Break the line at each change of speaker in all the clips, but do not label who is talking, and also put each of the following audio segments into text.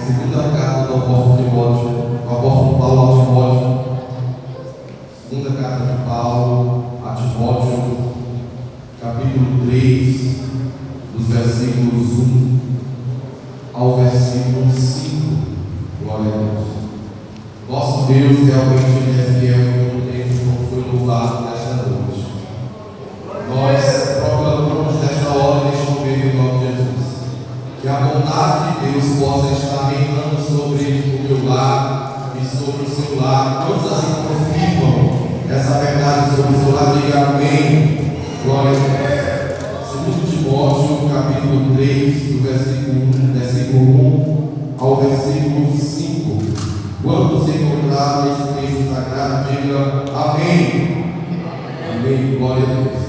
Segunda carta do apóstolo Timóteo, do apóstolo Paulo a Timóteo. Segunda carta de Paulo a Timóteo, capítulo 3, dos versículos 1 ao versículo 5. Glória a Deus. Nosso Deus realmente é fiel e todo tempo, como foi louvado nesta noite. Nós proclamamos nesta hora, neste momento, em nome de Jesus, que a bondade de Deus possa estar reinando sobre o meu lar e sobre o seu lar. Quantos assim confirmam essa verdade sobre o seu lar? Diga amém. Glória a Deus. Segundo Timóteo, capítulo 3, do versículo 1 ao versículo 5. Quando se encontrar nesse texto sagrado, diga amém. Amém. Glória a Deus.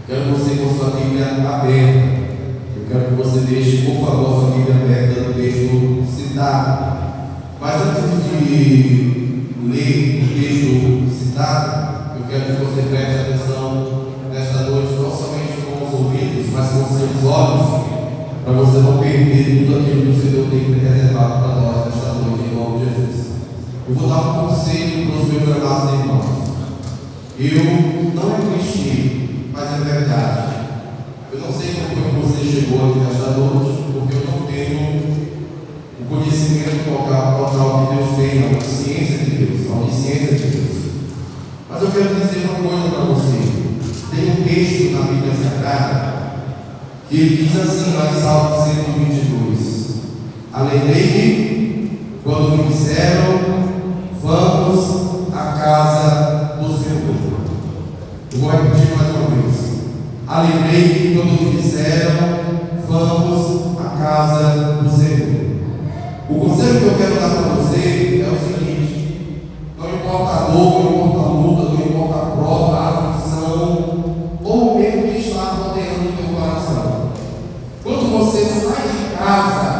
Quero você com sua Bíblia aberta. Eu quero que você deixe, por favor, sua Bíblia aberta no texto citado. Mas antes de ler o texto citado, eu quero que você preste atenção nesta noite, não somente com os ouvidos, mas com os seus olhos, para você não perder tudo aquilo que o Senhor tem reservado para nós nesta noite, em nome de Jesus. Eu vou dar um conselho para os meus amados irmãos. Não é clichê, mas é verdade. Eu não sei como você chegou aqui nesta noite, porque eu não tenho o conhecimento total que Deus tem, a onisciência de Deus, a onisciência de Deus. Mas eu quero dizer uma coisa para você. Tem um texto na Bíblia Sagrada que ele diz assim, lá em Salmo 122: alegrei-me quando me disseram, vamos à casa do Senhor. Eu vou repetir mais uma vez. Alegrei-me quando me disseram, vamos à casa do Senhor. O conselho que eu quero dar para você é o seguinte: não importa a dor, não importa a luta, não importa a prova, a aflição, ou mesmo que está rodeando o teu coração. Quando você sai de casa,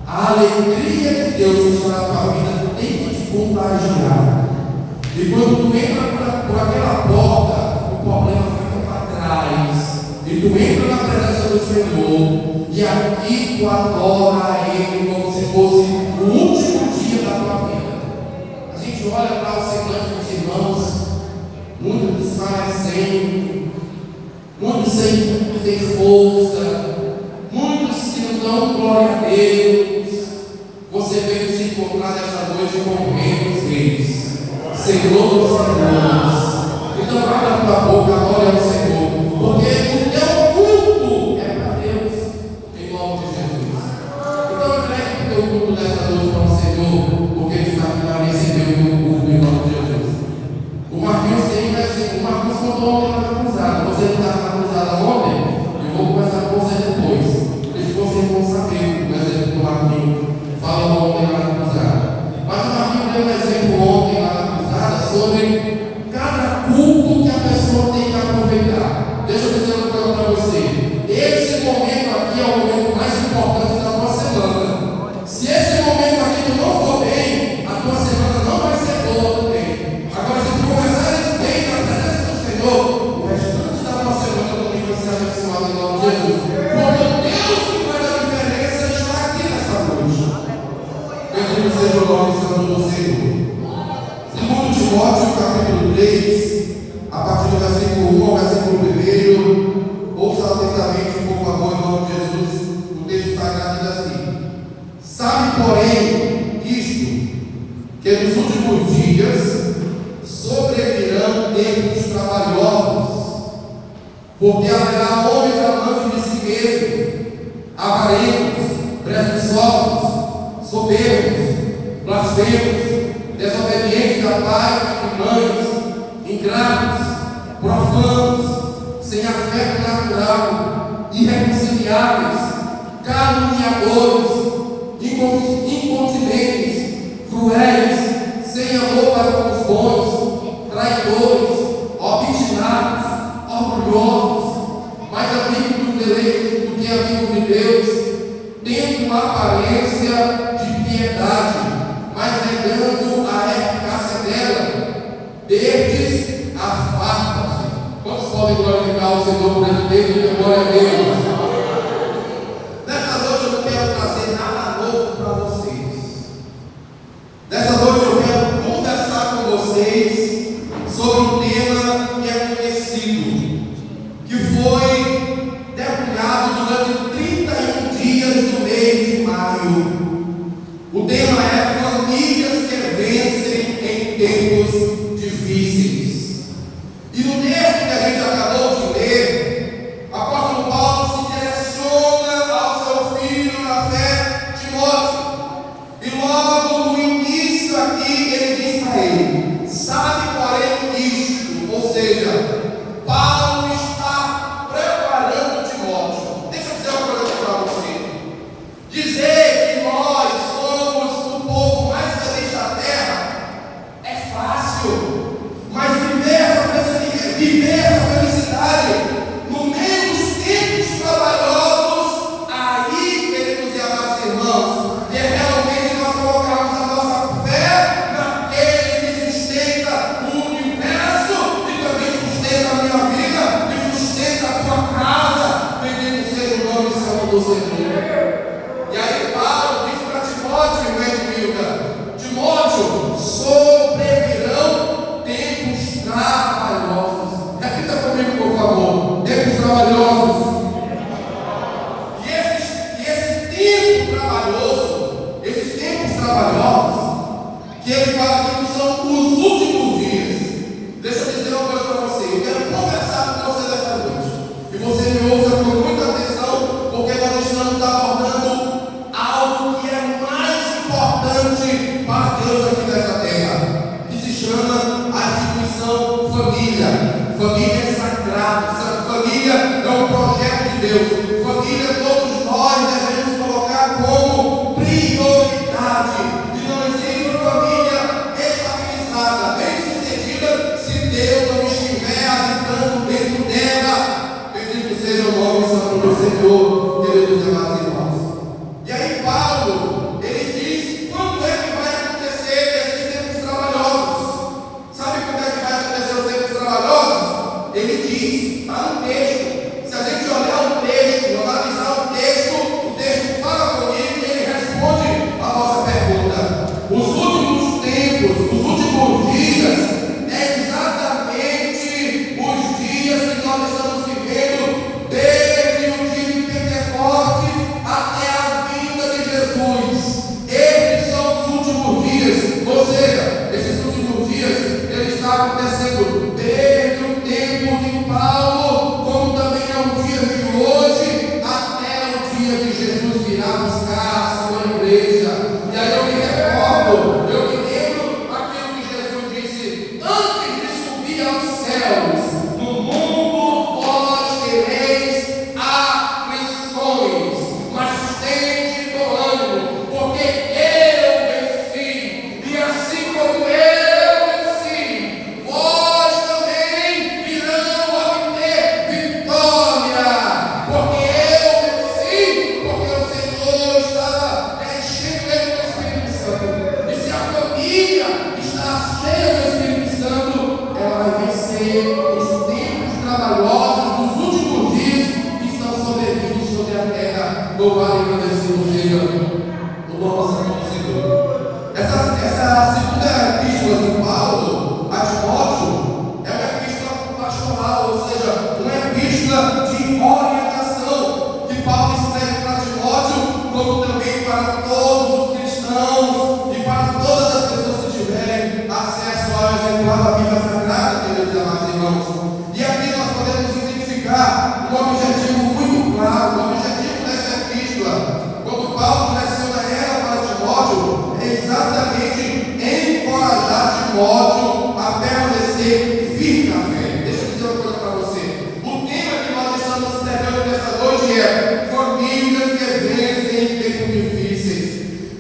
a alegria de Deus que está na tua vida tem que te contagiar. E quando tu entra por aquela porta, o problema fica para trás. E tu entra na presença do Senhor. E aqui tu adora a Ele como se fosse o último dia da tua vida. A gente olha para o semblante dos irmãos, muitos desfalecendo, muitos sem força, muitos que não dão glória a Deus. Você veio se encontrar nesta noite com reis dos reis, Senhor dos senhores. Então abra a tua boca, adore ao Senhor, porque o teu culto é para Deus, em nome de Jesus. Então entregue o teu culto nesta noite para o Senhor, porque Ele está aqui para receber o teu culto, em nome de Jesus. O Marquinhos tem um exemplo. O Marquinhos contou ontem na cruzada. Você não estava na cruzada ontem? Eu vou conversar com você depois. Eles vocês vão saber o exemplo do Marquinhos. Fala ontem lá na cruzada. Mas o Marquinhos deu um exemplo ontem lá na cruzada sobre cada culto que a pessoa tem que aproveitar. Deixa eu dizer uma coisa para você. Esse momento aqui é o momento mais importante da tua semana. Se esse momento aqui tu não for bem, a tua semana não vai ser boa também. Agora, se tu começares bem na presença do Senhor, o restante da tua semana também vai ser abençoado em nome de Jesus. Porque Deus que faz a diferença está aqui nessa noite. Bendito seja o nome santo do Senhor. Segundo Timóteo, capítulo 3, a partir do versículo 1 ao versículo 1, ouça atentamente, por favor, em nome de Jesus. O texto sagrado diz assim: sabe, porém, isto, que nos últimos dias sobrevirão tempos trabalhosos, porque haverá homens amantes de si mesmos, avarentos, presunçosos, soberbos, blasfemos, desobedientes a pais e mães, ingratos, profanos, sem afeto natural, irreconciliáveis, caluniadores, incontinentes, cruéis, sem amor para com os bons, traidores, obstinados, orgulhosos, mais amigos dos deleites do que amigos de Deus, tendo uma aparência de piedade, mas negando a eficácia dela. Destes afasta-se. Quantos podem glorificar o Senhor presidente e glória a Deus? Nesta noite eu não quero trazer nada novo para você. vocês sobre um tema que é conhecido, que foi debulhado durante 31 dias do mês de maio. O tema é famílias que vencem em tempos difíceis. E no texto que a gente acabou de ler, o apóstolo Paulo se direciona ao seu filho na fé, Timóteo. E logo no início aqui ele diz para ele: sabe, porém, isto, ou seja, Paulo está preparando Timóteo. Deixa eu dizer uma coisa para você. Dizer que nós somos o povo mais feliz da terra é fácil, mas viver essa felicidade no meio dos tempos trabalhosos, aí, queridos e amados irmãos, é realmente nós colocarmos a nossa fé naquele que sustenta o universo e também sustenta a minha vida e sustenta a tua casa. Bendito seja o nome santo do Senhor. E aí Paulo diz para Timóteo, irmã Milda: Timóteo, sobrevirão tempos trabalhosos. Repita comigo, por favor: tempos trabalhosos. E esse tempo trabalhoso, esses tempos trabalhosos, que ele fala que são os últimos dias. Deixa eu dizer uma coisa para você. Eu quero conversar com você dessa noite. E você me ouça com muita atenção, porque nós estamos abordando algo que é mais importante para Deus aqui nessa terra, que se chama a instituição família. Família é sagrado, família é um projeto de Deus. Família todos nós devemos colocar como prioridade. E não existe família estabilizada, bem-sucedida, se Deus não estiver habitando dentro dela. Bendito seja o nome santo do Senhor, queridos e amados irmãos. E aí Paulo, ele diz quando é que vai acontecer esses tempos trabalhosos. Sabe quando é que vai acontecer os tempos trabalhosos? Ele diz, está no texto. Se a gente olhar o texto, analisar o texto fala comigo e ele responde a nossa pergunta. Os últimos tempos, os últimos dias, é exatamente os dias que nós estamos vivendo desde o dia de Pentecostes até a vinda de Jesus. Esses são os últimos dias, ou seja, esses últimos dias, ele está acontecendo desde o tempo de Paulo, como também é o dia de hoje, até o dia que Jesus virá buscar a sua igreja. E aí eu me lembro aquilo que Jesus disse: antes de subir aos céus, no mundo vós tereis aflições, mas tende bom ânimo, porque eu venci, e assim como eu venci, vós também irão obter vitória, porque eu venci, porque o Senhor estava enchendo ele do Espírito Santo. E se a família está cheia do Espírito Santo, ela vai vencer os tempos trabalhosos dos últimos dias que estão sobrevindo sobre a terra. Louvado e agradecido seja o nome santo do Senhor. Essa segunda epístola de Paulo a Timóteo é uma epístola pastoral, ou seja, uma epístola de orientação que Paulo escreve para Timóteo, como também para todos os cristãos e para todas as pessoas que tiverem acesso ao exemplar da Bíblia Sagrada, queridos e amados irmãos. E aqui nós podemos identificar um objetivo muito claro, o objetivo dessa epístola, quando Paulo direciona ela para Timóteo, é exatamente encorajar Timóteo a permanecer firme na fé. Deixa eu dizer uma coisa para você. O tema que nós estamos tratando nessa noite é famílias que vencem em tempos difíceis.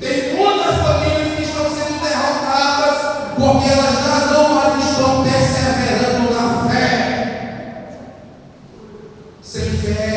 Tem muitas famílias que estão sendo derrotadas porque elas já não mais estão perseverando na fé. Sem fé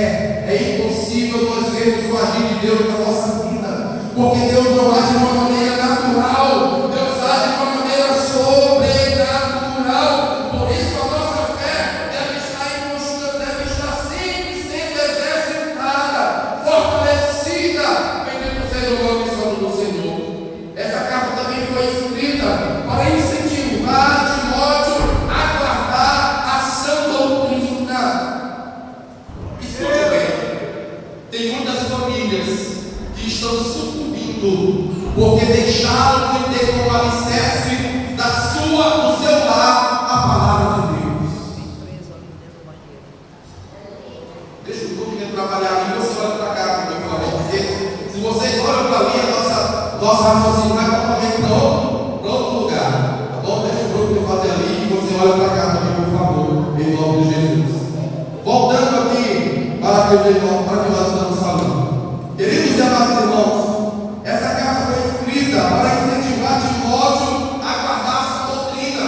para que nós estamos falando. Queridos e amados irmãos, essa carta foi escrita para incentivar Timóteo a guardar sua doutrina,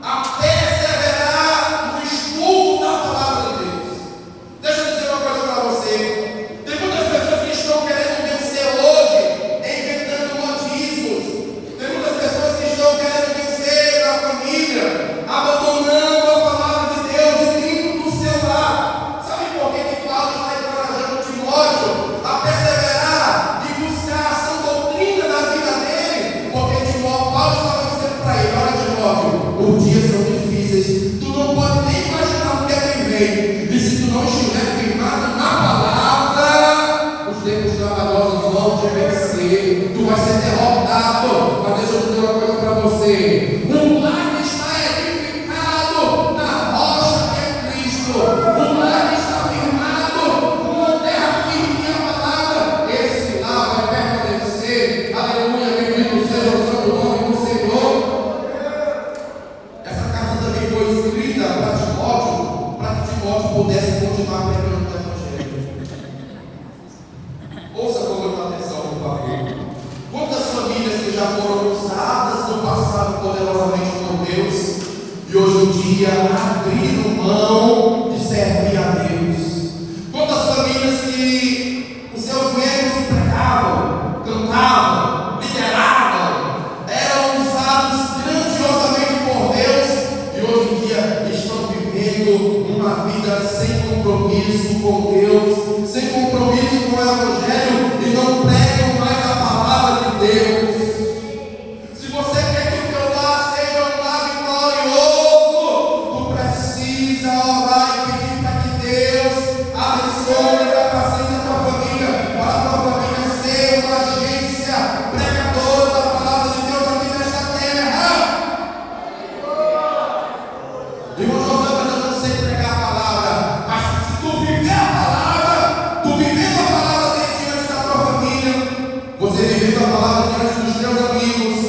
a perseverar no estudo da palavra de Deus. Deixa eu dizer uma coisa para você. Tem muitas pessoas que estão querendo vencer hoje, inventando modismos. Tem muitas pessoas que estão querendo vencer na família, abandonando a palavra de Deus dentro do seu lar. Sabe por que Paulo está encorajando Timóteo a perseverar e buscar a sã doutrina na vida dele? Porque Paulo estava dizendo para ele: olha, Timóteo, os dias são difíceis, tu não pode nem imaginar o que é que vem. E se tu não estiver firmado na palavra, os tempos trabalhosos vão te vencer, tu vai ser derrotado. Mas deixa eu dizer uma coisa para você: um lar que está edificado na rocha que é Cristo, um lar que está firmado numa terra firme que é a palavra, esse lar vai permanecer. Aleluia, bendito seja o santo nome do Senhor. Essa carta também foi escrita para que Timóteo pudesse continuar pregando o Evangelho. Ouça com atenção, por favor. Quantas famílias que já foram usadas no passado poderosamente por Deus e hoje em dia abriram mão de servir a Deus? Quantas famílias que os seus membros pregavam, cantavam, lideravam, eram usados grandiosamente por Deus e hoje em dia estão vivendo uma vida sem compromisso com Deus, sem compromisso com o Evangelho e não pregam mais a palavra de Deus? Se você quer que o teu lar seja um lar vitorioso, tu precisa orar e pedir para que Deus abençoe e capacite a tua família, para a tua família ser uma agência pregadora da palavra de Deus aqui nesta terra. Irmão José, eu não sei pregar a palavra, mas se tu viver a palavra, tu vivendo a palavra diante da tua família, você vivendo a palavra diante dos teus amigos,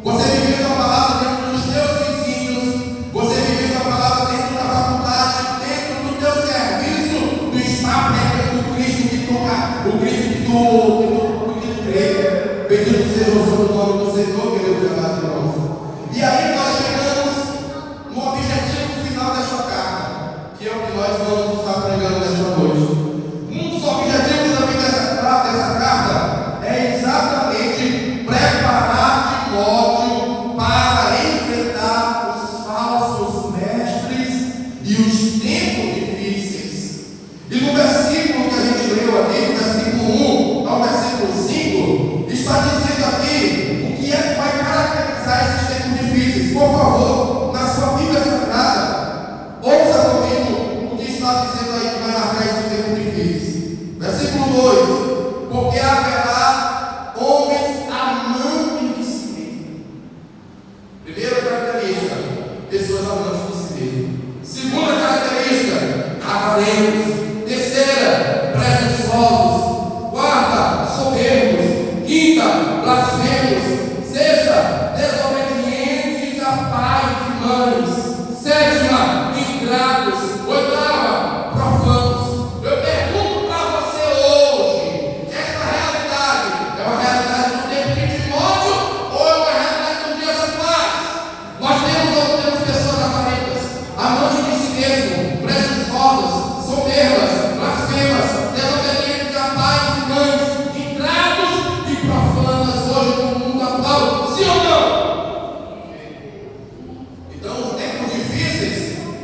você vivendo a palavra diante dos teus vizinhos, você vivendo a palavra dentro da faculdade, dentro do teu serviço, tu está pregando o Cristo que toca, o Cristo que tu crê. Bendito seja o santo nome do Senhor, queridos e amados irmãos. E aí nós chegamos no objetivo final desta carta, que é o que nós vamos estar pregando nesta noite. Um dos objetivos também dessa carta é exatamente preparar Timóteo para enfrentar os falsos mestres e os tempos difíceis. E no versículo que a gente leu aqui, do versículo 1 ao versículo 5, está dizendo aqui o que é que vai caracterizar esses tempos difíceis. Por favor, na sua Bíblia Sagrada, ouça comigo o que está dizendo aí que vai marcar esses tempos difíceis. Versículo 2: porque haverá homens amantes de si mesmo. Primeira característica: pessoas amantes de si mesmo. Segunda característica: avarentos. Terceira: presunçosos. Quarta: soberbos. Quinta: blasfemos. Sexta: desobedientes a pais e mães. Sétima: ingratos. Oitava: profanos. Eu pergunto para você hoje: esta realidade é uma realidade do tempo de Timóteo ou é uma realidade dos dias atuais? Nós temos pessoas avarentas, amantes de si mesmo, presunçosas, soberbas, blasfemas, desobedientes a pais e mães, ingratos e profanas hoje no mundo atual. Sim ou não? Então, os tempos difíceis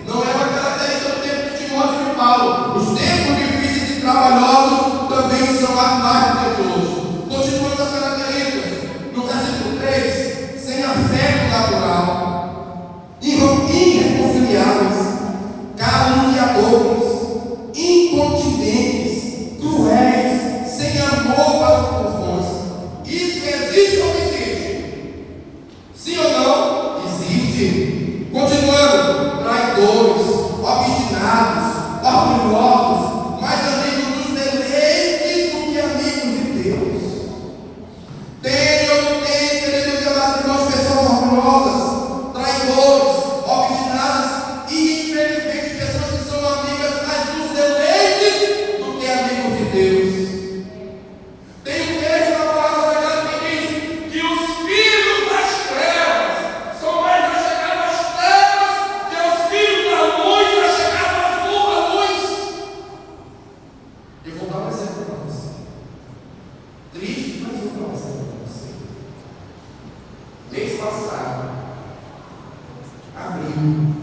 não é uma característica do tempo de Timóteo e de Paulo. Os tempos difíceis e trabalhosos também são atuais de hoje. Continuando as características, no versículo 3: sem afeto natural, irreconciliáveis, caluniadores, incontinentes, cruéis, sem amor para os povos. Isso existe ou não existe? Sim ou não? Existe. Continuando: traidores, obstinados, orgulhosos, mais amigos dos deleites do que amigos de Deus. Tem ou não tem, queridos e amados irmãos, pessoas orgulhosas, traidores, obstinados e infelizmente pessoas que são amigas mais dos deleites
Abriu.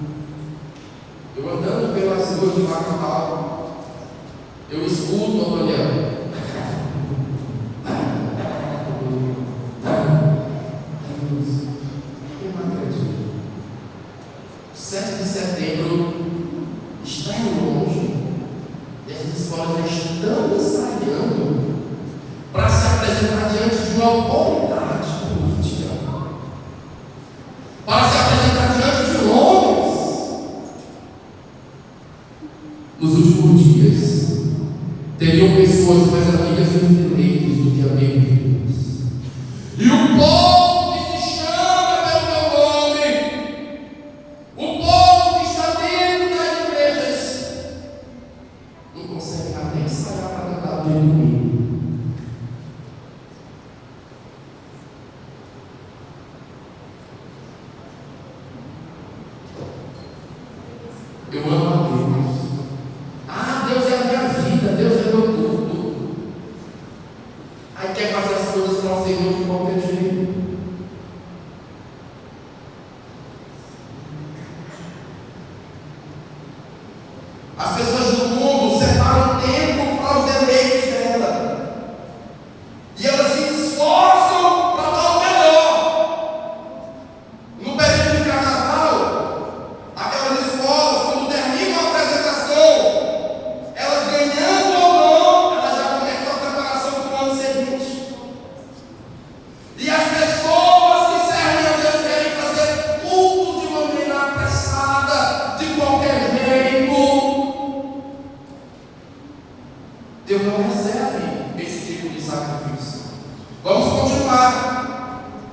Eu andando pelas ruas de Macapá, eu escuto o Antônio. Eu não acredito. 7 de setembro está longe. E as escolas já estão ensaiando para se apresentar diante de uma autoridade política, para se apresentar diante de homens. Nos últimos dias, teriam pessoas mais amigas dos eleitos do que amigos de Deus. E o povo que se chama pelo meu nome, o povo que está dentro das igrejas, não consegue nem ensaiar para cantar dentro do mim. Eu amo a Deus. Ah, Deus é a minha vida, Deus é meu tudo. Aí quer fazer as coisas para o Senhor de qualquer jeito. As pessoas do mundo separam tempo para os deleites dela. E elas se esforçam para dar o melhor. No período de carnaval, aquelas escolas, quando terminam a apresentação, elas ganhando ou não, elas já começam a preparação para o ano seguinte. E as pessoas que servem a Deus querem fazer tudo de maneira apressada, de qualquer jeito. Deus não recebe esse tipo de sacrifício. Vamos continuar.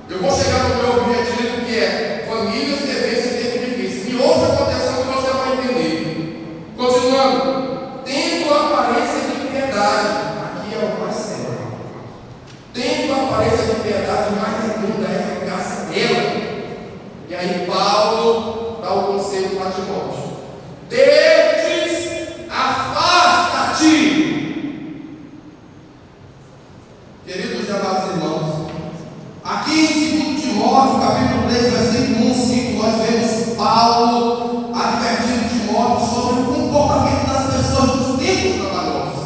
Eu vou chegar no meu objetivo, que é famílias devessem ter difícil. Me ouça com atenção que você vai entender. Continuando. Tendo aparência de piedade. Aqui é o mais sério. Tendo aparência de piedade, mais redunda é a eficácia dela. E aí Paulo dá o conselho para Timóteo. Destes, afasta-te. Queridos e amados irmãos, aqui em 2 Timóteo, capítulo 3, versículo 1, 5, nós vemos Paulo advertindo Timóteo sobre o comportamento das pessoas dos tempos trabalhosos.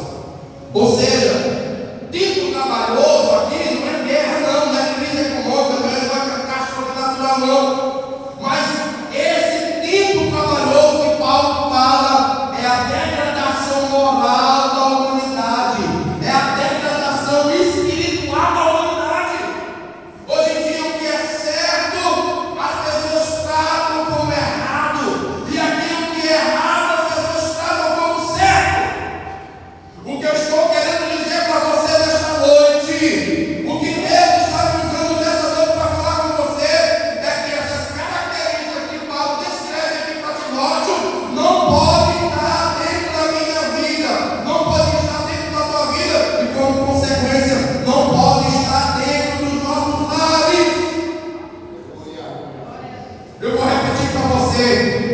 Ou seja, tempo trabalhoso aqui não é guerra, não é crise econômica, não é catástrofe natural, não. Mas esse tempo trabalhoso que Paulo fala é a degradação moral da humanidade, é a degradação espiritual da humanidade. Hoje em dia, o que é certo, as pessoas tratam como errado, e aquilo que é errado, as pessoas tratam como certo. O que eu estou querendo dizer para você nesta noite, o que Deus está me usando nesta noite para falar com você, é que essas características que Paulo descreve aqui para Timóteo não podem estar dentro da minha vida, não podem estar dentro da tua vida, e como consequência, não podem estar dentro dos nossos lares. Eu vou repetir para você: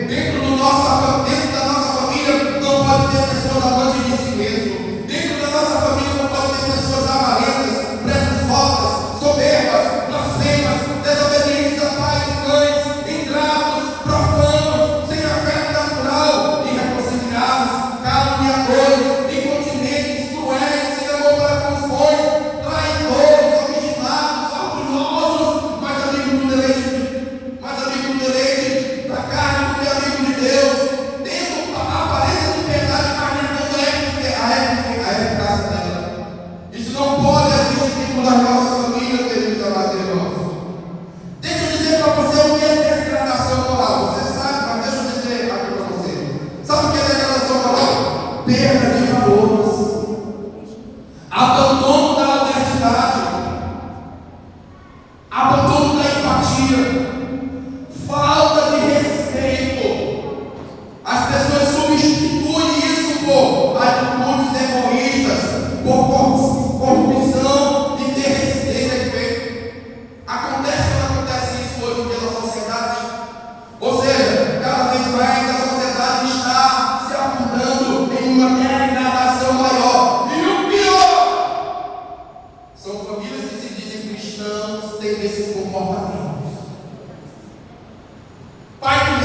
dentro da nossa família não pode ter pessoas amantes de si mesmo. Dentro da nossa família não pode ter pessoas avarentas, presunçosas, soberbas, blasfemas, desobedientes a pais e mães, ingratos, profanos, sem afeto natural, irreconciliáveis, caluniadores, incontinentes, cruéis, sem amor para com os bons, traidores, obstinados, orgulhosos, mais amigos do deleite da carne do que amigo de Deus, tendo a aparência de piedade, mas negando a eficácia dela. Isso não pode existir dentro das nossas famílias, queridos amados irmãos. Deixa eu dizer para você o que é degradação moral. Você sabe, mas deixa eu dizer aqui para você. Sabe o que é degradação moral? Perda de valores, abandono da honestidade, abandono da empatia, falta de respeito. As pessoas substituem isso por atitudes egoístas, por corrupção e desrespeito. Acontece ou não acontece isso hoje em dia na sociedade? Ou seja, cada vez mais a sociedade está se afundando em uma degradação maior. E o pior, são famílias que se dizem cristãos, têm esses comportamentos. Pai que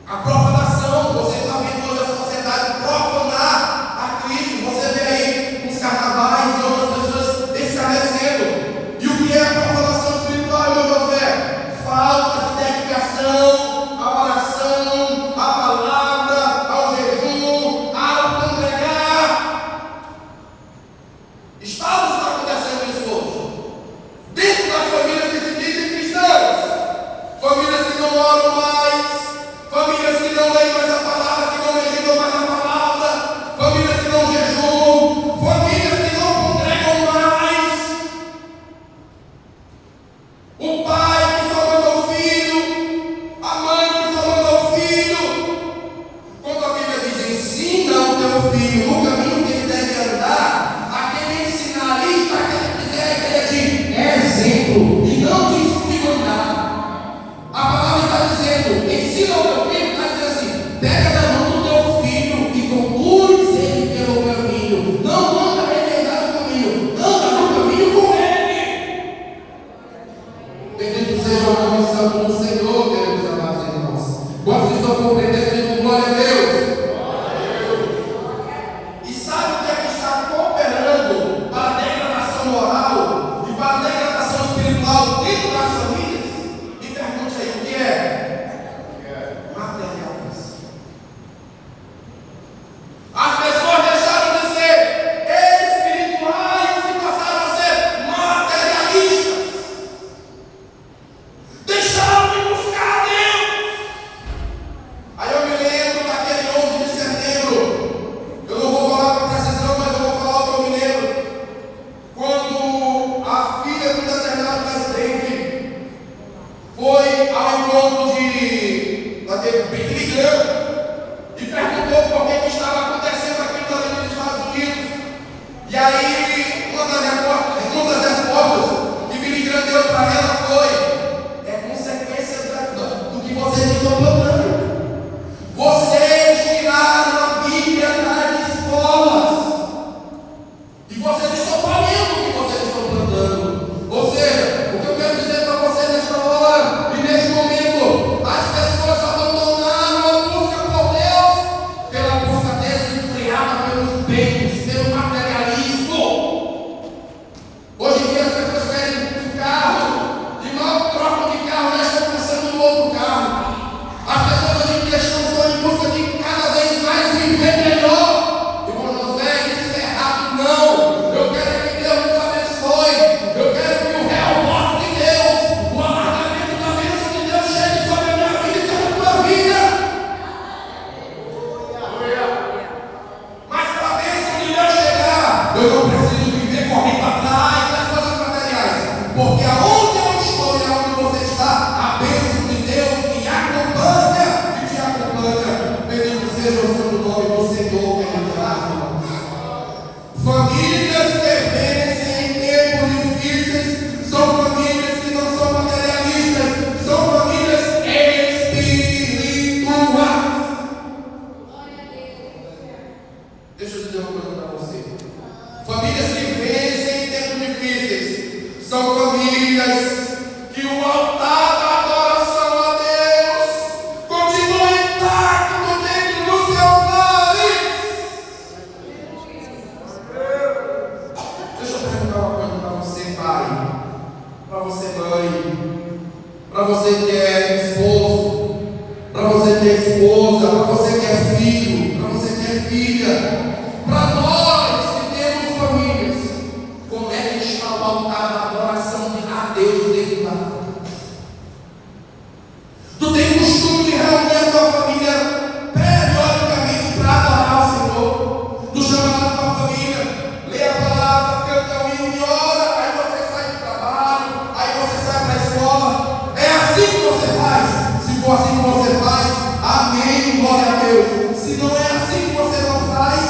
A profanação, você está vendo hoje a sociedade profanar a Cristo. Você vê aí os carnavais e outras pessoas escarnecendo. E o que é a profanação espiritual, meu José? Falta de dedicação à oração, à palavra, ao jejum, ao congregar. Está acontecendo isso hoje? Dentro das famílias que se dizem cristãs, famílias que não oram mais, famílias que não leem mais a palavra, que não meditam mais a palavra, famílias que não jejuam, famílias que não congregam mais. O pai que só manda o filho, a mãe que só manda o filho. Quando a Bíblia diz ensina o teu filho no caminho que ele deve andar, aquele ensinar ali está querendo dizer a ideia de exemplo e não de experimentar. A palavra está dizendo, ensina o teu filho, está dizendo assim, pega na mão do teu filho e conduz ele pelo caminho. Não manda ele andar no caminho, anda no caminho com ele. Bendito seja o nome santo do Senhor, queridos amados irmãos. Quantos estão compreendendo? Digo glória a Deus. E sabe o que é que está cooperando para a degradação moral e para a degradação espiritual dentro das famílias? Me pergunte aí o que é? Materiais. As pessoas deixaram de ser espirituais e passaram a ser materialistas. Deixaram de buscar a Deus. Aí eu me lembro daquele 11 de setembro. Eu não vou falar com precisão, mas eu vou falar o que eu me lembro. Quando a filha de um determinado presidente foi ao encontro daquele Billy Graham e perguntou por que estava acontecendo aquilo ali nos Estados Unidos. E aí, uma das respostas que Billy Graham deu para ela foi: é consequência do que vocês estão plantando. Vocês tiraram a Bíblia das escolas e vocês estão colhendo o que vocês estão plantando. Ou seja, o que eu quero dizer para você nesta hora e neste momento, as pessoas abandonaram a busca por Deus pela busca desenfreada pelos bens, pelo materialismo. Hoje em dia as pessoas querem um carro e mal trocam de carro, já estão pensando no outro carro. As pessoas hoje em dia estão só em busca de cada vez mais viver melhor. Irmão José, isso é errado, não. Eu quero que Deus nos abençoe. Eu quero que o réu morte de Deus, o alargamento da bênção de Deus chegue sobre a minha vida e sobre a tua vida. Mas para a bênção de Deus chegar, eu não preciso viver correndo atrás das coisas materiais. Porque aonde eu estou e aonde você está, a bênção de Deus me acompanha e te acompanha. Bendito seja o santo nome do Senhor, queridos irmãos. Famílias que vencem em tempos difíceis são famílias que não são materialistas, são famílias espirituais. Deixa eu dizer uma coisa para você. Famílias que vencem em tempos difíceis são famílias que o altar da adoração a Deus continua intacto dentro dos seus lares. Deixa eu perguntar uma coisa para você, pai, para você, mãe, para você que é esposo, para você que é esposa, para você que é filho, para você que é filha, para nós que temos famílias. Como é que está o altar da adoração a Deus dentro da família? Tu tem costume de reunir a tua família periodicamente para adorar o Senhor? Tu chama a tua família, lê a palavra, canta o hino e ora, aí você sai do trabalho, aí você sai para a escola. É assim que você faz? Se for assim que você faz, amém, glória a Deus. Se não é assim que você não faz,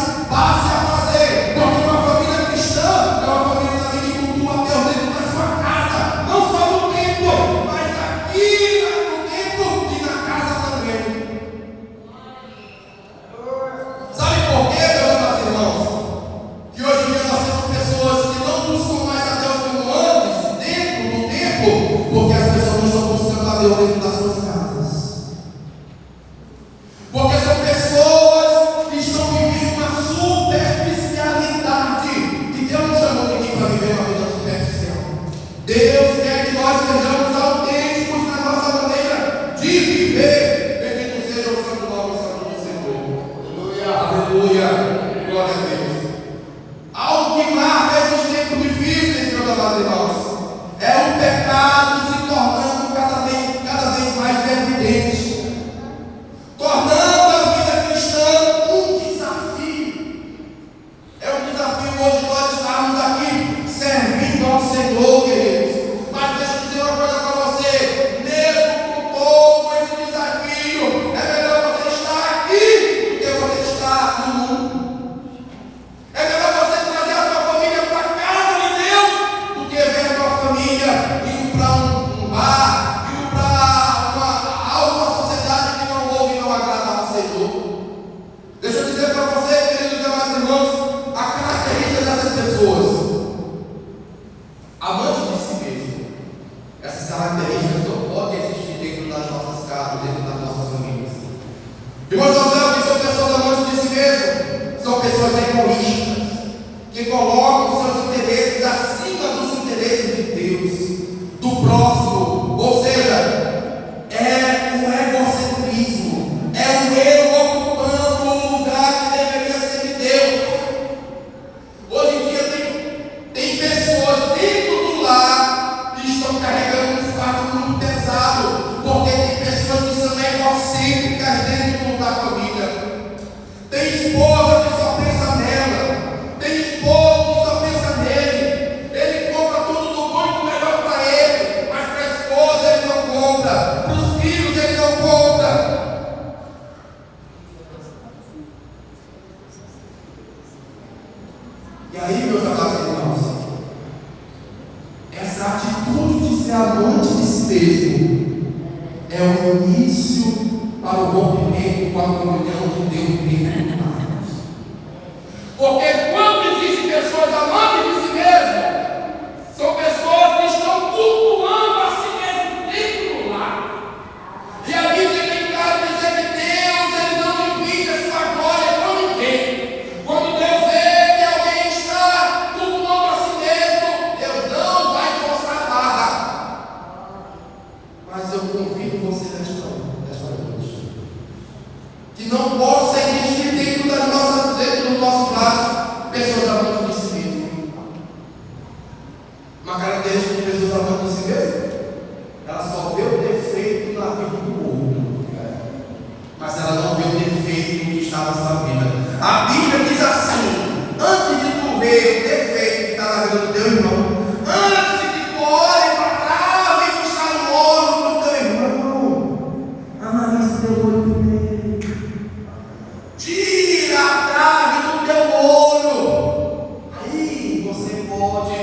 seja o santo nome do Senhor. Aleluia. Glória a Deus. Algo que marca esses tempos difíceis, meus amados irmãos, é o pecado se tornando cada vez mais evidente, tornando a vida cristã um desafio. É um desafio hoje nós estarmos aqui servindo ao Senhor, queridos. Mas deixa eu dizer uma coisa para você: mesmo com todo esse desafio, é melhor você estar aqui do que você estar no mundo. É melhor você trazer a sua família para a casa de Deus do que ver a sua família indo para um bar, indo para alguma sociedade que não ouve e não agrada ao Senhor. Deixa eu dizer para vocês, queridos e amados irmãos, a característica dessas pessoas: amantes de si mesmo. Essas características não podem existir dentro das nossas casas, dentro das nossas famílias. Irmãos, nós vemos que são pessoas amantes de si mesmo, são pessoas egoístas, que colocam seus interesses acima dos interesses de Deus, do próximo. Ou seja, é o egocentrismo, é o eu ocupando o lugar que deveria ser de Deus. Hoje em dia tem pessoas dentro do lar que estão carregando um fardo muito pesado, porque tem pessoas que são egocêntricas dentro da família. Tem esposa que só pensa nela, tem esposo que só pensa nele. Ele compra tudo do bom e do melhor para ele, mas para a esposa ele não compra, para os filhos ele não compra. E aí, meus amados irmãos, essa atitude de ser amante de si mesmo é o início para o rompimento com a comunhão de Deus dentro do lar. Porque quando existem pessoas amantes de si mesmo, são pessoas que estão cultuando a si mesmo dentro do lar. E a Bíblia tem claro dizer que Deus ele não divide a sua glória com ninguém. Quando Deus vê que alguém está cultuando a si mesmo, Deus não vai forçar a barra. Mas eu convido você nesta noite que não possa existir dentro do nosso lar pessoas amantes de si mesmo. Uma característica de pessoas amantes de si mesmo: ela só vê o defeito na vida do outro, mas ela não vê o defeito no que está na sua vida. A Bíblia diz assim: antes de tu ver o defeito que está na vida do teu irmão, antes de que tu olhe para trás e que está no olho do teu irmão, analise teu olho primeiro. Tira a trave do teu olho. Aí você pode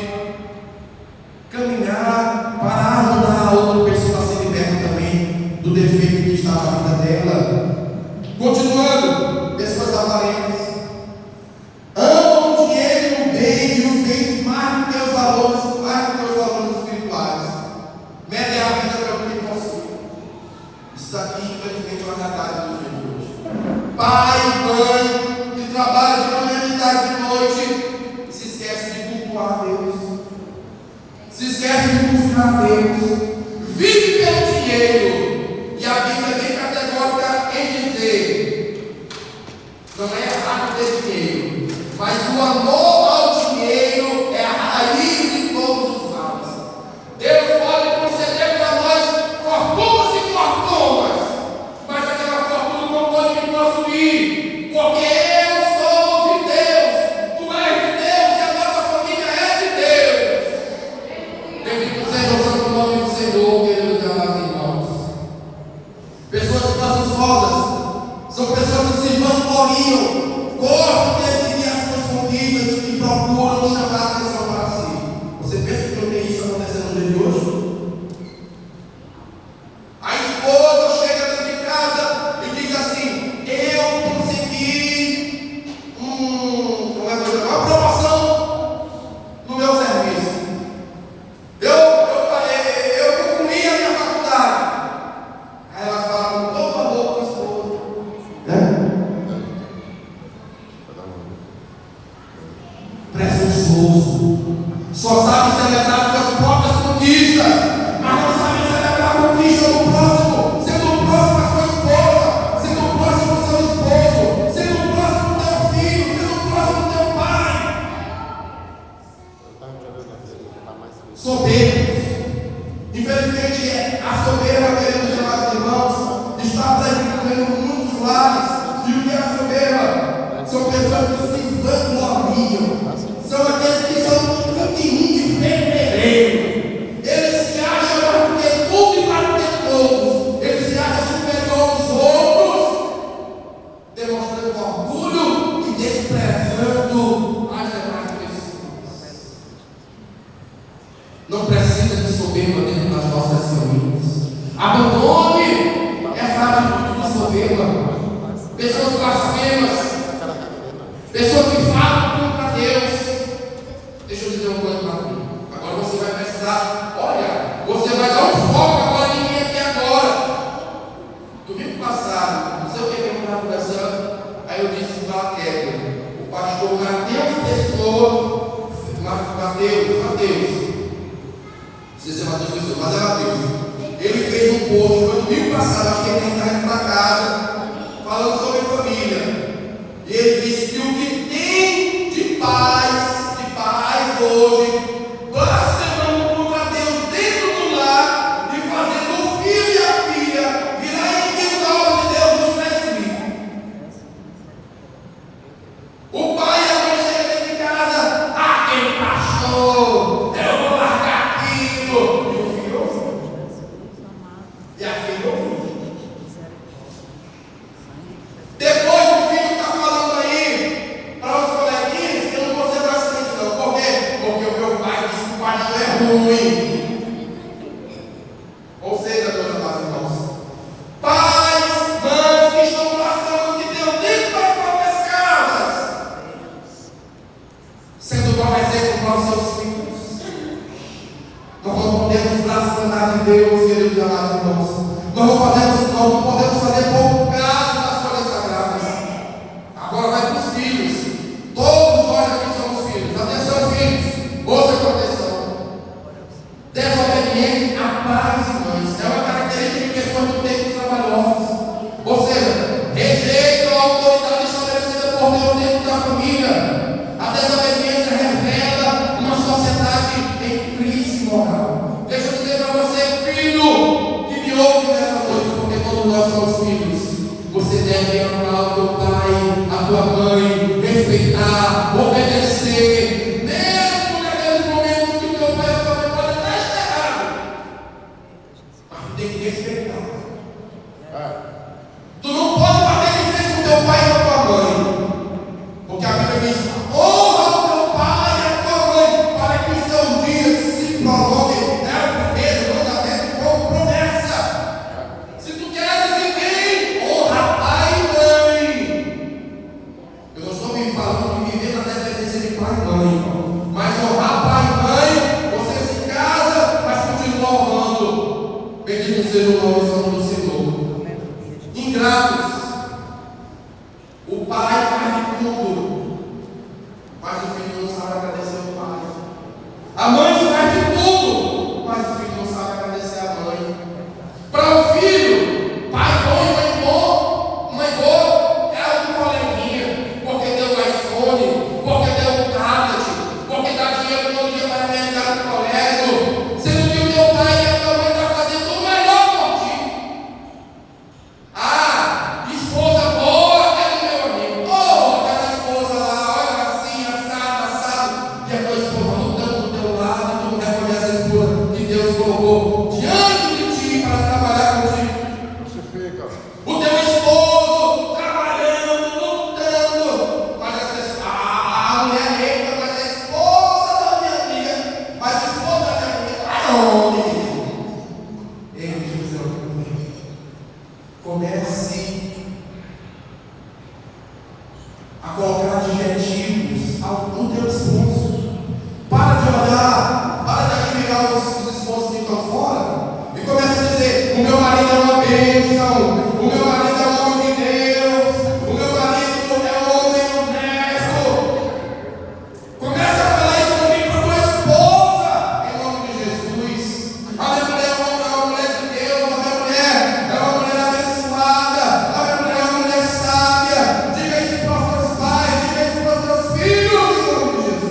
caminhar para ajudar a outra pessoa a ser liberta também do defeito que está na vida dela. Continuando, pessoas avarentas amam o dinheiro e o bem, e os bens mais do que os valores espirituais. Medem a vida pelo que possui. Isso aqui, infelizmente, é uma realidade do dia de hoje. Pai, mãe, que trabalha de manhã, de tarde, de noite, e se esquece de cultuar a Deus, se esquece de buscar a Deus, vive pelo dinheiro. E a Bíblia é bem categórica em dizer: não é errado ter dinheiro, mas o amor ao dinheiro é a raiz de todos os males. Deus pode conceder para nós fortunas e fortunas, mas aquela fortuna não pode me possuir, porque eu sou de Deus, tu és de Deus e a nossa família é de Deus. Bendito seja o santo nome do Senhor, queridos e amados irmãos. Pessoas que passam escolas são pessoas que se vangloriam, gostam de exibir as suas conquistas e procuram chamar a atenção para si. Você pensa que não tem isso acontecendo no dia de hoje? A esposa chega dentro de casa e diz assim: eu consegui uma promoção no meu serviço. Eu concluí a minha faculdade. Aí ela fala com todo amor com a esposa, né? vivendo muitos lares. E o que é a soberba? São pessoas que se vangloriam. São aqueles que são cantinho de fevereiro. Eles se acham mais do que tudo e mais do que todos. Eles se acham superior aos outros, demonstrando orgulho e desprezando as demais pessoas. Não precisa de soberba dentro das nossas famílias. Abandone essa atitude de soberba. Pessoas blasfemas, pessoas que falam contra Deus. Deixa eu dizer uma coisa para mim. Agora você vai precisar, olha, você vai dar um foco agora em mim aqui agora. Domingo passado, não sei o que eu estava conversando, aí eu disse para a queda, o pastor Mateus Pessoa, Mateus, não sei se é Mateus Pessoa, mas é Mateus. Ele fez um post, foi domingo passado, acho que ele está indo para casa, falando sobre família. E ele disse que o que tem de pais hoje, blasfemando contra Deus dentro do lar e fazendo o filho e a filha virar inimigo da obra de Deus nos presbíteros. O pai e a mãe chegam dentro de casa, aquele pastor, eu vou largar aquilo. E o filho ouviu. E a filha ouviu. Depois o filho está falando aí para os coleguinhas que eu não vou ser bastante não. Por quê? Porque o meu pai disse que o pastor é ruim. Ou seja, meus amados irmãos, pais, mães que estão blasfemando de Deus dentro das próprias casas, sendo bom exemplo para os seus filhos. Nós não podemos blasfemar de Deus, queridos e amados irmãos. Nós não podemos fazer pouco caso das coisas sagradas. Agora vai para os filhos. Todos nós aqui somos filhos. Atenção, filhos. Ouça com atenção. Desobediente a pais e mães é uma característica de pessoas do tempo trabalhosas. Ou seja, rejeitam a autoridade estabelecida por Deus dentro da família. A desobediência revela uma sociedade em crise moral. Deixa eu dizer para você, filho, que me ouve nessa noite, porque todos nós somos filhos. Você deve amar o teu pai, a tua mãe, respeitar, obedecer, mesmo naqueles momentos que o teu pai e a tua mãe podem estar errados. Mas tu tem que respeitar. Tu não pode bater de frente com teu pai e com a tua mãe, porque a Bíblia diz: honra o teu pai e a tua mãe, para que os teus dias se prolonguem. É o primeiro mandamento como promessa. Se tu queres viver, honra pai e mãe. Eu não estou me falando de viver na dependência de pai e mãe, mas honrar pai e mãe, você se casa, mas continua honrando. Bendito seja o nome do Senhor. Ingratos. O pai faz de tudo, mas o filho não sabe agradecer ao pai. A mãe faz de tudo, mas o filho não sabe agradecer à mãe. Para o filho, pai bom e mãe boa é o do coleguinha, porque deu o iPhone, porque deu o tablet, porque dá dinheiro todo dia para alimentar no colégio, sendo que o teu pai e a tua mãe estão fazendo o melhor por ti. Ah, esposa boa é do meu amigo. Oh, aquela esposa lá, olha assim, assado. E a tua esposa lutando do teu lado, tu não reconhece a esposa que Deus colocou diante de ti para trabalhar contigo.
Você fica.
O teu esposo trabalhando, lutando. Mas as pessoas, a mulher entra, mas a esposa da minha amiga. Mas a esposa da minha amiga, aonde? Ei, deixa eu dizer uma coisa. Comece a colocar adjetivos no teu esposo. Para de olhar, para de admirar os esposos que estão fora e comece a dizer: o meu marido é uma bênção, o meu marido é um homem de Deus, o meu marido é um homem honesto. Comece a falar isso comigo para tua esposa, em nome de Jesus. A minha mulher é uma mulher de Deus, a minha mulher é uma mulher abençoada, a minha mulher é uma mulher sábia. Diga isso para os teus pais, diga isso para os teus filhos, em nome de Jesus.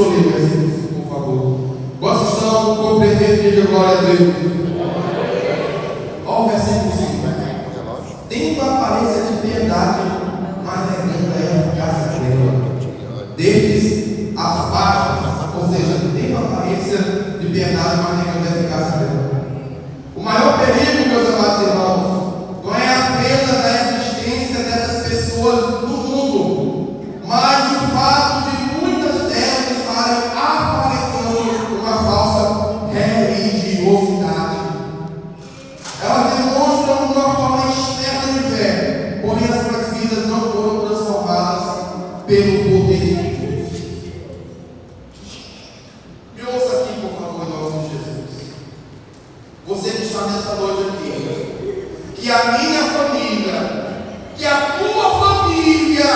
eu ler o versículo 5, por favor. Quantos estão compreendendo? Diga glória a Deus. Olha o versículo 5. Tendo a aparência de piedade, mas negando a eficácia dela. Destes afasta, ou seja, tendo a aparência de piedade, mas negando a eficácia dela. O maior perigo, meus amados irmãos, não é apenas a existência dessas pessoas no mundo, mas o fato de muitas delas estarem aparentando uma falsa religiosidade. Elas demonstram uma forma externa de fé, porém as suas vidas não foram transformadas pelo poder de Deus. Me ouça aqui, por favor, em nome de Jesus. Você que está nessa noite aqui, que a minha família, que a tua família,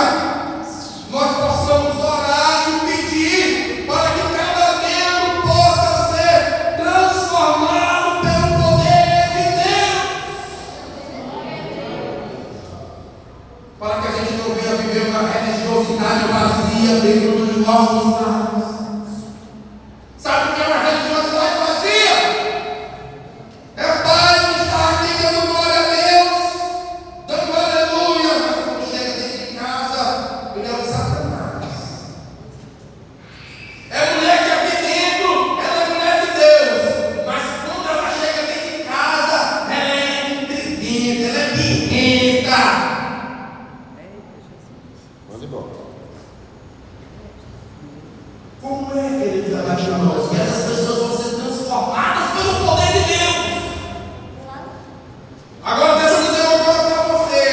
nós possamos orar e pedir para que cada membro possa ser transformado pelo poder de Deus, para que a gente não venha viver uma religiosidade vazia dentro dos nossos lares. Sabe o que é uma religiosidade vazia? É pai que está aqui dando glória a Deus, dando aleluia, mas quando chega dentro de casa, ele é um Satanás. É mulher que aqui dentro, ela é mulher de Deus, mas quando ela chega dentro de casa, ela é intriguenta, ela é birrenta.
Manda embora.
Como é, queridos irmãos, que essas pessoas vão ser transformadas pelo poder de Deus? Agora deixa eu dizer uma coisa para você.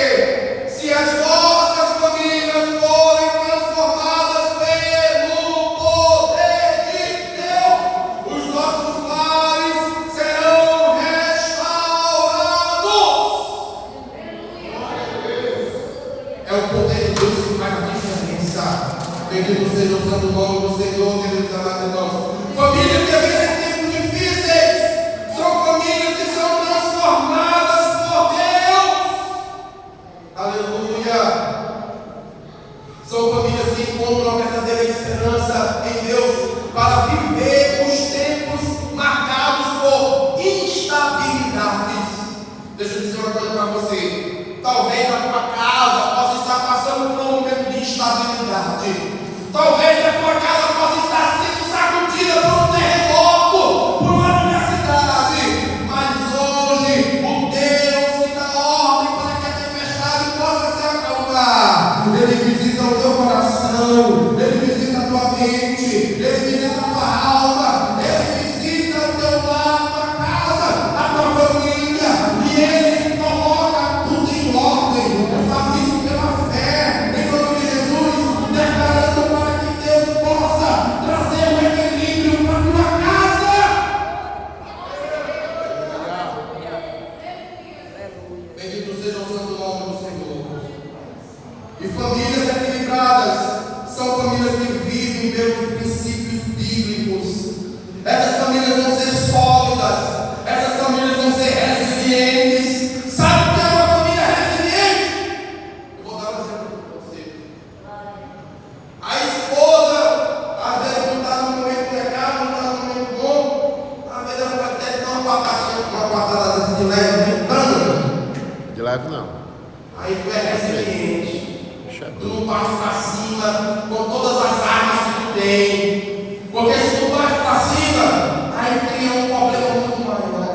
Se as nossas famílias forem transformadas pelo poder de Deus, os nossos lares serão restaurados. É o poder de Deus que faz a diferença. Bendito seja o santo nome do Senhor, queridos amados irmãos. Famílias que vivem tempos difíceis são famílias que são transformadas por Deus. Aleluia. São famílias que encontram a verdadeira esperança em Deus para viver os tempos marcados por instabilidades. Deixa eu dizer uma coisa para você. Talvez a tua casa possa estar passando por um momento de instabilidade. Talvez a tua casa possa estar sendo sacudida por um terremoto, por uma adversidade. Mas hoje, o Deus que dá ordem para que a tempestade possa se acalmar, Ele visita o teu coração, Ele visita a tua mente, Ele visita a tua alma, Ele visita o teu lar, a tua casa, a tua família, e Ele coloca tudo em ordem. Eu faço isso pela fé, em nome de Jesus, declarando para que Deus possa trazer um equilíbrio para a tua casa. Bendito seja o santo nome do Senhor. E famílias equilibradas são famílias que vivem pelos princípios bíblicos. Essas famílias vão ser sólidas, essas famílias vão ser resilientes. Sabe o que é uma família resiliente? Eu vou dar um exemplo para você. A esposa, às vezes, não está no momento legal, não está no momento bom, às vezes ela vai até dar uma patada assim de leve,
De leve não.
aí tu é resiliente. Tu
Chegou.
não parte para cima com todas as armas que tu tem. Porque se tu parte para cima, aí cria um problema muito maior.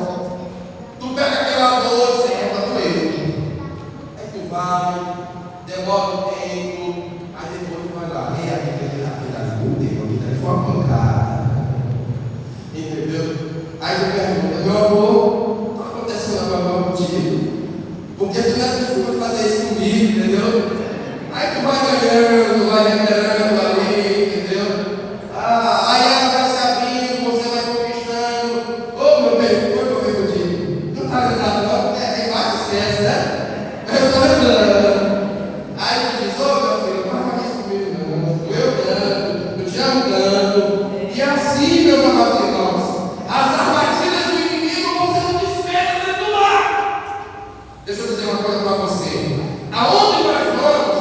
Tu pega aquela dor e você vai doer. Aí tu vai, demora um tempo, aí depois tu vai lá. E aquele foi uma pancada. Entendeu? Aí tu pergunta, meu amor, o que aconteceu agora contigo? Porque tu não é acostumado a fazer isso comigo, entendeu? Aí tu vai ganhando, vai recuperando ali, entendeu? Aí ela vai se abrindo, você vai conquistando. Ô meu bem, foi o que eu fiz contigo? Não tá lembrado não? Tem várias festas, né? Eu tô lembrando. Aí tu diz, ô meu filho, não vai fazer isso comigo não. Eu tanto, eu te amo tanto. E assim, meus amados irmãos, as armadilhas do inimigo vão sendo desfeitas dentro do lar. Deixa eu dizer uma coisa para você. Aonde nós vamos,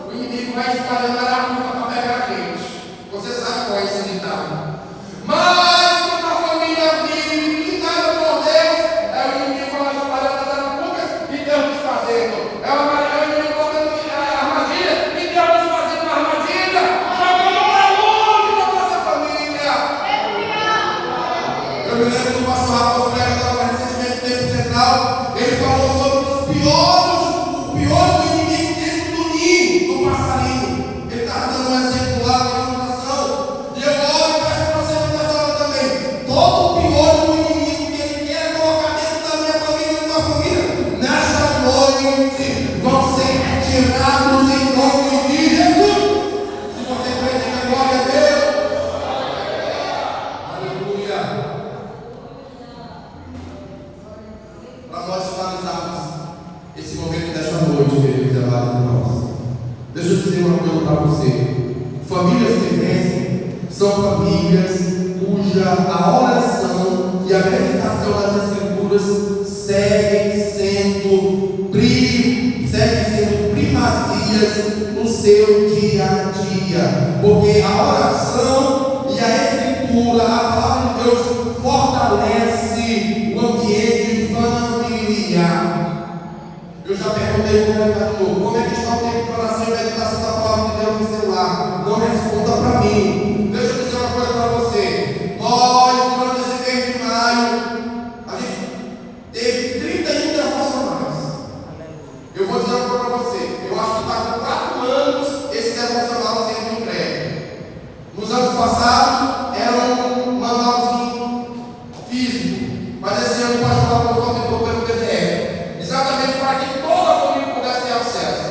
o inimigo vai espalhando a arma
são famílias cuja a oração e a meditação das Escrituras seguem sendo primazias no seu dia a dia, porque a oração e a Escritura, a palavra de Deus, fortalece o ambiente familiar. Eu já perguntei para o pregador, como é que está o tempo de oração e meditação da palavra de Deus no celular? Não responda para mim. Deixa eu dizer uma coisa para você. Nós, durante esse mês de maio, a gente teve 31 devocionais. Eu vou dizer uma coisa para você. Eu acho que está com 4 anos esse devocional sendo entregue. Nos anos passados, era um manualzinho físico. Mas esse ano o pastor tentou pelo PDF. Exatamente para que toda a família pudesse ter acesso.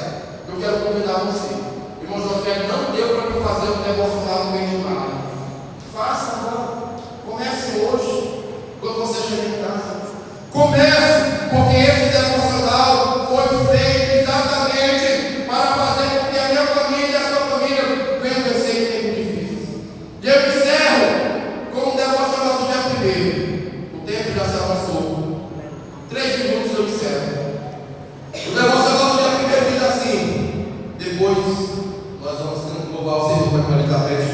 Eu quero convidar você. Irmão José, não deu para me fazer um devocional no mês de maio. Faça agora. Comece hoje, quando você chegar em casa. Comece, porque esse devocional foi feito exatamente para fazer com que a minha família e a sua família venham vencer em tempos difíceis. E eu encerro com um devocional do dia 1º. O tempo já se avançou. 3 minutos eu encerro. O devocional do dia 1º diz assim: depois nós vamos louvar o Senhor para a Elizabeth,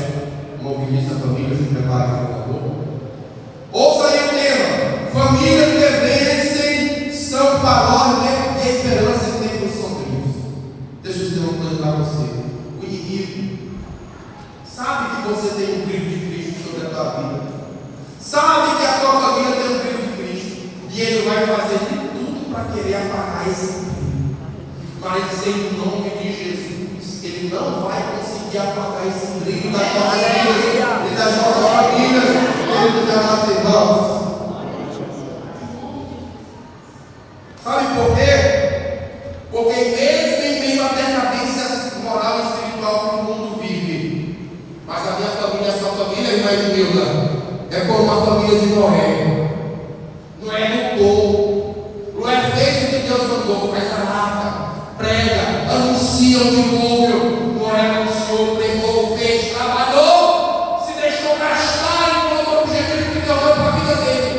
movimentar a família, se prepara, por favor. Ouça aí o tema: famílias que vencem são farol de esperança em tempos sombrios. Deixa eu dizer uma coisa para você. O inimigo sabe que você tem um brilho de Cristo sobre a tua vida, sabe que a tua família tem um brilho de Cristo, e ele vai fazer de tudo para querer apagar esse brilho. Mas em nome de Jesus, ele não vai conseguir apagar esse brilho das nossas vidas e das nossas famílias, queridos amados irmãos. Sabe por quê? Porque mesmo em meio à decadência moral e espiritual que o mundo vive, mas a minha família, a sua família, irmã Edmilda, é como uma família de Noé. Noé lutou. Noé fez o que Deus mandou, faz a arca, prega, anuncia o dilúvio. Noé anunciou, pregou, fez, trabalhou, se deixou gastar em todo o objetivo que Deus deu para a vida dele.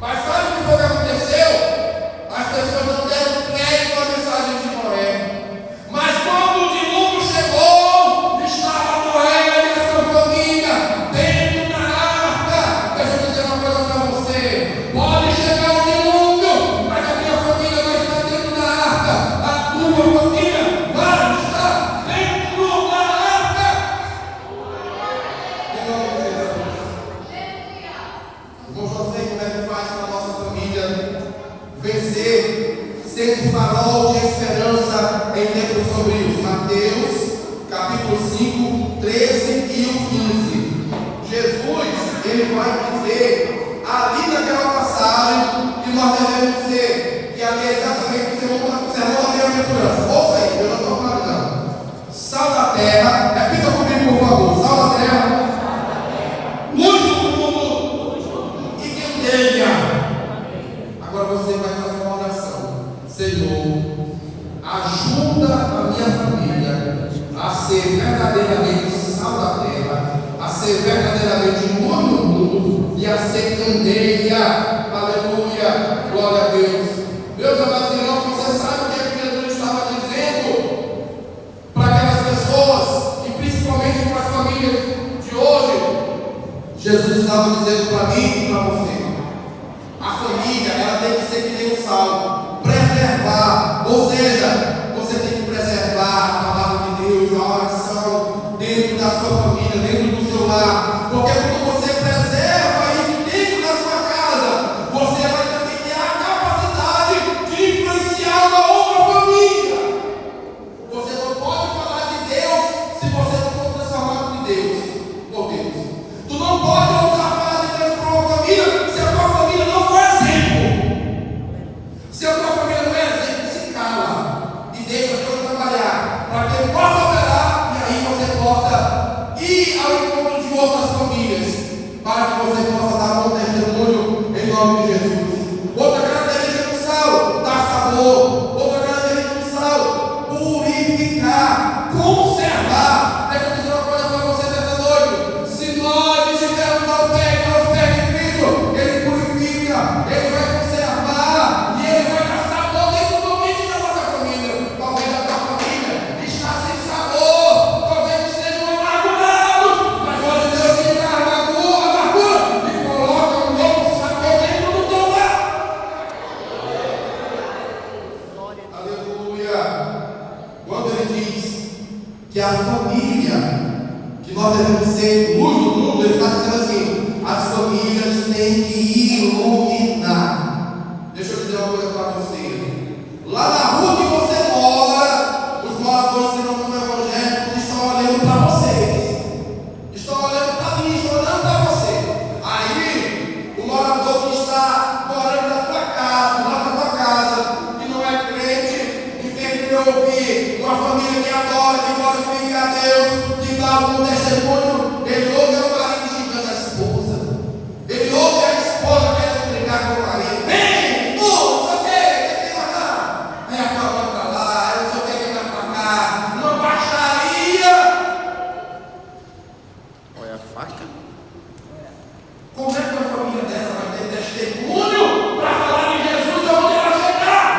Mas sabe o que foi que aconteceu? As pessoas não deram crédito à mensagem de Noé. Mas quando o dilúvio chegou, estava Noé e a sua família dentro da arca. Deixa eu dizer uma coisa para você: pode chegar o dilúvio, mas a minha família vai estar dentro da arca. A tua família vai estar dentro da arca. Em nome de Jesus. Irmão José, como é que faz para a nossa família vencer, sendo farol de esperança em tempos sombrios? Mateus, capítulo 5, 13 e o 15. Jesus, ele vai dizer, ali naquela passagem, que nós devemos ser, que ali é exatamente o sermão da bem-aventurança. Ouça aí, eu não estou falando. Sal da terra, repita comigo, por favor. Sal da terra, luz do mundo, e que tenha. Agora você vai fazer uma oração. Senhor, ajuda a minha família a ser verdadeiramente sal da terra, a ser verdadeiramente luz no mundo e a ser candeia. Aleluia, glória a Deus. Meus amados irmãos, você sabe o que é que Jesus estava dizendo para aquelas pessoas, e principalmente para as famílias de hoje? Jesus estava dizendo para mim e para você: a família, ela tem que ser que nem um sal, preservar, ou seja, você tem que preservar a palavra de Deus, a oração, dentro da sua família, dentro do seu lar, porque quando você preserva isso dentro da sua casa, você vai também ter a capacidade de influenciar uma outra família. Você não pode falar de Deus se você não for transformado por Deus. Tu não pode ousar falar de Deus para uma família se a tua família não for exemplo. Se a tua família não é exemplo, se cala e deixa Deus trabalhar para que ele possa operar, e aí você possa ir ao encontro de outras famílias, para que você possa dar bom testemunho em nome de Jesus. Outra característica do sal: dar sabor. Outra característica do sal: purificar, conservar. Deixa eu dizer uma coisa para você nessa noite: ser luz do mundo, ele está dizendo assim: as famílias têm que iluminar. Deixa eu dizer uma coisa para você. Lá na rua que você mora, os moradores que não são evangélicos estão olhando para vocês. Estão olhando para mim, estão olhando para você. Aí, o morador que está morando na tua casa, lá na tua casa, que não é crente, em vez de ouvir uma família que adora, que glorifica a Deus, que dá um testemunho, ele ouve o marido xingando a esposa. Ele ouve a esposa querendo brigar com o marido. Vem, não sei o que tem mais lá. Aí a tua vai para lá, eu não sei o que vai para cá. Uma baixaria.
Olha a faca.
Como é que uma família dessa vai ter testemunho para falar de Jesus e onde ela chegar?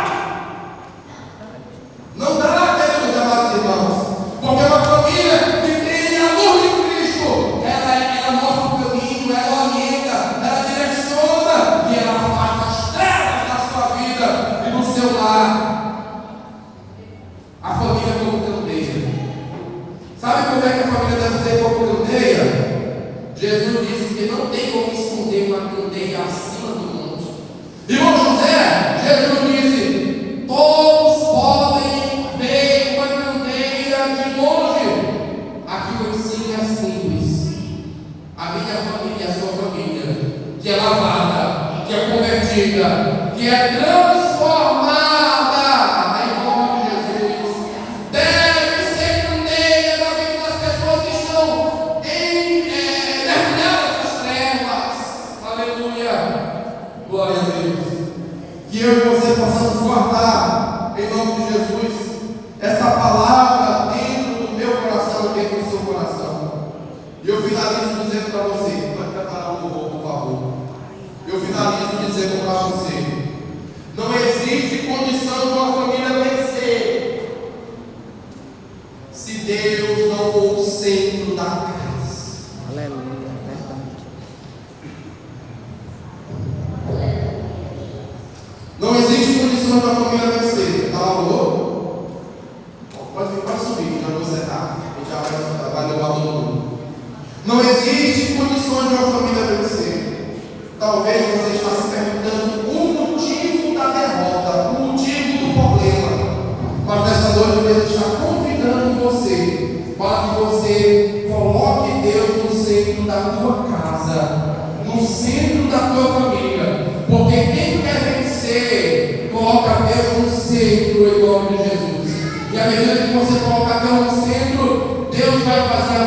Não dá, queridos amados irmãos. Porque uma família que tem a luz de Cristo, ela mostra o caminho, ela orienta, ela direciona e ela afasta as trevas da sua vida e do seu lar. A família como candeia. Sabe como é que a família deve ser como candeia? Jesus disse que não tem como esconder uma candeia acima do monte. Irmão José, Jesus disse: todos podem ver uma candeia de longe. Aqui o ensino é simples. A minha família, a sua família, que é lavada, que é convertida, que é transformada em nome de Jesus, deve ser candeia na vida das pessoas que estão mergulhadas nas trevas. Aleluia. Glória a Deus. Que eu e você possamos guardar, em nome de Jesus, essa palavra dentro do meu coração, dentro do seu coração. E eu finalizo dizendo para você, pode preparar o louvor, por favor. Eu finalizo dizendo para você: não existe condição de uma família vencer se Deus não for o centro da casa.
Aleluia, verdade.
Não existe condição de uma família vencer. Tá alô? Pode subir, já vou sentar. A gente já vai levar todo mundo. Não existe condições de uma família vencer. Talvez você está se perguntando o motivo da derrota, o motivo do problema. Mas nessa noite Deus está convidando você para que você coloque Deus no centro da tua casa, no centro da tua família. Porque quem quer vencer, coloca Deus no centro em nome de Jesus. E à medida que você coloca Deus no centro, Deus vai fazer a